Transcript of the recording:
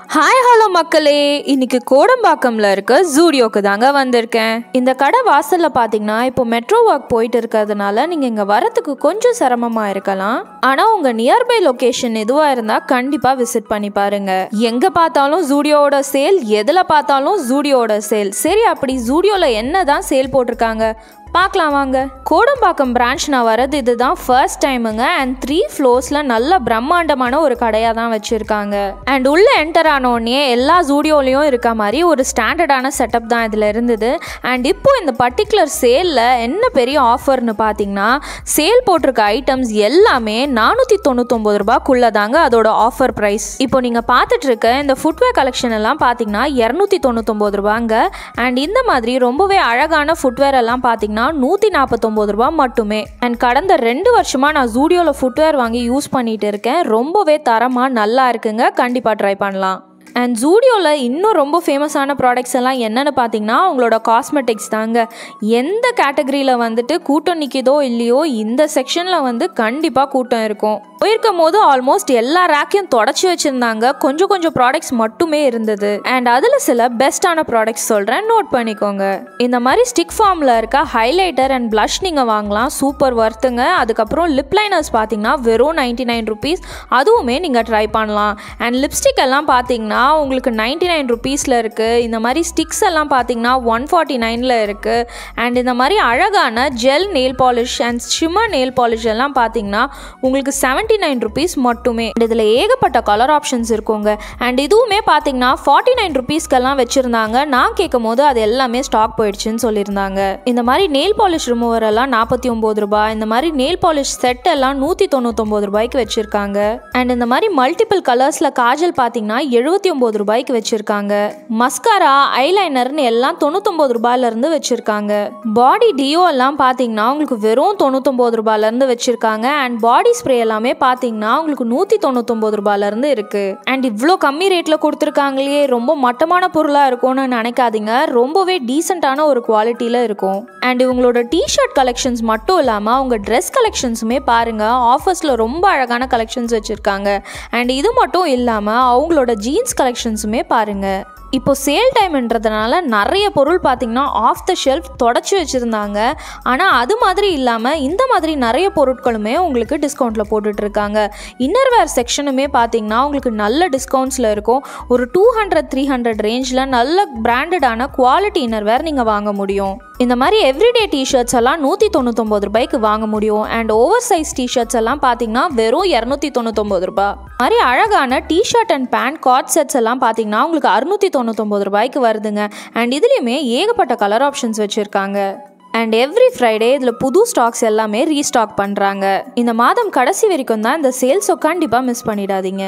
Hi hello மக்களே, இன்னைக்கு கோடம்பாக்கம்ல இருக்க ஜூடியோக்கு தாங்க வந்திருக்கேன். இந்த கடை வாசல்ல பாத்தீங்கன்னா இப்போ மெட்ரோ வாக் போயிட்டு இருக்கிறதுனால நீங்க இங்க வரத்துக்கு கொஞ்சம் சிரமமா இருக்கலாம். ஆனா உங்க நியர்பை லொகேஷன் எதுவா இருந்தா கண்டிப்பா விசிட் பண்ணி பாருங்க. எங்க பார்த்தாலும் ஜூடியோட சேல், எதுல பார்த்தாலும் ஜூடியோட சேல். சரி, அப்படி ஜூடியோல என்னதான் சேல் போட்டிருக்காங்க பார்க்கலாம் வாங்க. கோடம்பாக்கம் பிரான்ச் நான் வரது இதுதான் ஃபர்ஸ்ட் டைமுங்க. அண்ட் 3 ஃப்ளோர்ஸ்ல நல்ல பிரம்மாண்டமான ஒரு கடையாக தான் வச்சுருக்காங்க. அண்ட் உள்ளே என்டர் ஆனோடனே எல்லா ஜூடியோலையும் இருக்க மாதிரி ஒரு ஸ்டாண்டர்டான செட்டப் தான் இதில் இருந்தது. அண்ட் இப்போ இந்த பர்டிகுலர் சேலில் என்ன பெரிய ஆஃபர்னு பார்த்தீங்கன்னா, சேல் போட்டிருக்க ஐட்டம்ஸ் எல்லாமே 499 ரூபாய்க்குள்ளே தாங்க அதோட ஆஃபர் ப்ரைஸ். இப்போ நீங்கள் பார்த்துட்டு இருக்க இந்த ஃபுட்வேர் கலெக்ஷன் எல்லாம் பார்த்தீங்கன்னா 299 ரூபாங்க. அண்ட் இந்த மாதிரி ரொம்பவே அழகான ஃபுட்வேர் எல்லாம் பார்த்தீங்கன்னா 149 ரூபாய் மட்டுமே. அண்ட் கடந்த 2 வருஷமா நான் ஜூடியோல ஃபுட்வேர் வாங்கி யூஸ் பண்ணிட்டு இருக்கேன். ரொம்பவே தரமா நல்லா இருக்குங்க, கண்டிப்பா ட்ரை பண்ணலாம். அண்ட் ஜூடியோவில் இன்னும் ரொம்ப ஃபேமஸான ப்ராடக்ட்ஸ் எல்லாம் என்னென்னு பார்த்தீங்கன்னா அவங்களோட காஸ்மெட்டிக்ஸ் தாங்க. எந்த கேட்டகரியில் வந்துட்டு கூட்டம் நிற்கிதோ இல்லையோ, இந்த செக்ஷனில் வந்து கண்டிப்பாக கூட்டம் இருக்கும். போயிருக்கும் போது ஆல்மோஸ்ட் எல்லா ரேக்கையும் தொடச்சி வச்சுருந்தாங்க. கொஞ்சம் கொஞ்சம் ப்ராடக்ட்ஸ் மட்டுமே இருந்தது. அண்ட் அதில் சில பெஸ்ட்டான ப்ராடக்ட்ஸ் சொல்கிறேன், நோட் பண்ணிக்கோங்க. இந்த மாதிரி ஸ்டிக் ஃபார்மில் இருக்க ஹைலைட்டர் அண்ட் ப்ளஷ் நீங்கள் வாங்கலாம், சூப்பர் ஒர்த்துங்க. அதுக்கப்புறம் லிப் லைனர்ஸ் பார்த்தீங்கன்னா வெறும் 99 ருபீஸ், அதுவுமே நீங்கள் ட்ரை பண்ணலாம். அண்ட் லிப்ஸ்டிக் எல்லாம் பார்த்தீங்கன்னா உங்களுக்கு 99 ருபீஸில் இருக்குது. இந்த மாதிரி ஸ்டிக்ஸ் எல்லாம் பார்த்தீங்கன்னா 149ல் இருக்குது. அண்ட் இந்த மாதிரி அழகான gel nail polish and shimmer nail polish எல்லாம் பார்த்தீங்கன்னா உங்களுக்கு 79 ருபீஸ் மட்டுமே. இதில் ஏகப்பட்ட கலர் ஆப்ஷன்ஸ் இருக்குங்க. அண்ட் இதுவுமே பார்த்தீங்கன்னா 49 ருபீஸ்க்கெல்லாம் வச்சுருந்தாங்க. நான் கேட்கும் போது அது எல்லாமே ஸ்டாக் போயிடுச்சுன்னு சொல்லியிருந்தாங்க. இந்த மாதிரி நெயில் பாலிஷ் ரிமூவர் எல்லாம் 49 ரூபாய். இந்த மாதிரி நெயில் பாலிஷ் செட் எல்லாம் 199 ரூபாய்க்கு வச்சுருக்காங்க. அண்ட் இந்த மாதிரி மல்டிபிள் கலர்ஸில் காஜல் பார்த்தீங்கன்னா 79 ரூபாய்க்கு வச்சிருக்காங்க. மஸ்காரா, ஐலைனர்னு எல்லாம் 99 ரூபாயிலிருந்து வச்சிருக்காங்க. பாடி டியோ எல்லாம் பார்த்தீங்கன்னா உங்களுக்கு வெறும் 99 ரூபாயிலிருந்து வச்சிருக்காங்க. அண்ட் பாடி ஸ்ப்ரே எல்லாமே பார்த்தீங்கன்னா உங்களுக்கு 199 ரூபாயிலிருந்து இருக்கு. அண்ட் இவ்வளோ கம்மி ரேட்ல கொடுத்துருக்காங்களே, ரொம்ப மட்டமான பொருளாக இருக்கும்னு நினைக்காதீங்க. ரொம்பவே டீசெண்டான ஒரு குவாலிட்டியில் இருக்கும். அண்ட் இவங்களோட டிஷர்ட் கலெக்ஷன்ஸ் மட்டும் இல்லாமல் அவங்க ட்ரெஸ் கலெக்ஷன்ஸுமே பாருங்க, ஆஃபர்ஸில் ரொம்ப அழகான கலெக்ஷன்ஸ் வச்சிருக்காங்க. அண்ட் இது மட்டும் இல்லாமல் அவங்களோட ஜீன்ஸ் கலெக்ஷன்ஸுமே பாருங்க. இப்போ சேல் டைம்ன்றதுனால நிறைய பொருள் பார்த்தீங்கன்னா ஆஃப் த ஷெல்ஃப் தொடச்சி வச்சுருந்தாங்க. ஆனால் அது மாதிரி இல்லாமல் இந்த மாதிரி நிறைய பொருட்களுமே உங்களுக்கு டிஸ்கவுண்ட்டில் போட்டுட்ருக்காங்க. இன்னர்வேர் செக்ஷனுமே பார்த்தீங்கன்னா உங்களுக்கு நல்ல டிஸ்கவுண்ட்ஸில் இருக்கும். ஒரு 200-300 ரேஞ்சில் நல்ல பிராண்டடான குவாலிட்டி இன்னர்வேர் நீங்கள் வாங்க முடியும். இந்த மாதிரி எவ்ரிடே டிஷர்ட்ஸ் எல்லாம் 199 ரூபாய்க்கு வாங்க முடியும். அண்ட் ஓவர் சைஸ் டிஷர்ட்ஸ் எல்லாம் பார்த்தீங்கன்னா வெறும் 299 ரூபாய். மாதிரி அழகான T-shirt and pant co-ord sets எல்லாம் பார்த்தீங்கன்னா உங்களுக்கு 699 ரூபாய்க்கு வருதுங்க. அண்ட் இதுலேயுமே ஏகப்பட்ட கலர் ஆப்ஷன்ஸ் வச்சுருக்காங்க. அண்ட் எவ்ரி ஃப்ரைடே இதில் புது ஸ்டாக்ஸ் எல்லாமே ரீஸ்டாக் பண்ணுறாங்க. இந்த மாதம் கடைசி வரைக்கும் தான் இந்த சேல்ஸோ, கண்டிப்பாக மிஸ் பண்ணிடாதீங்க.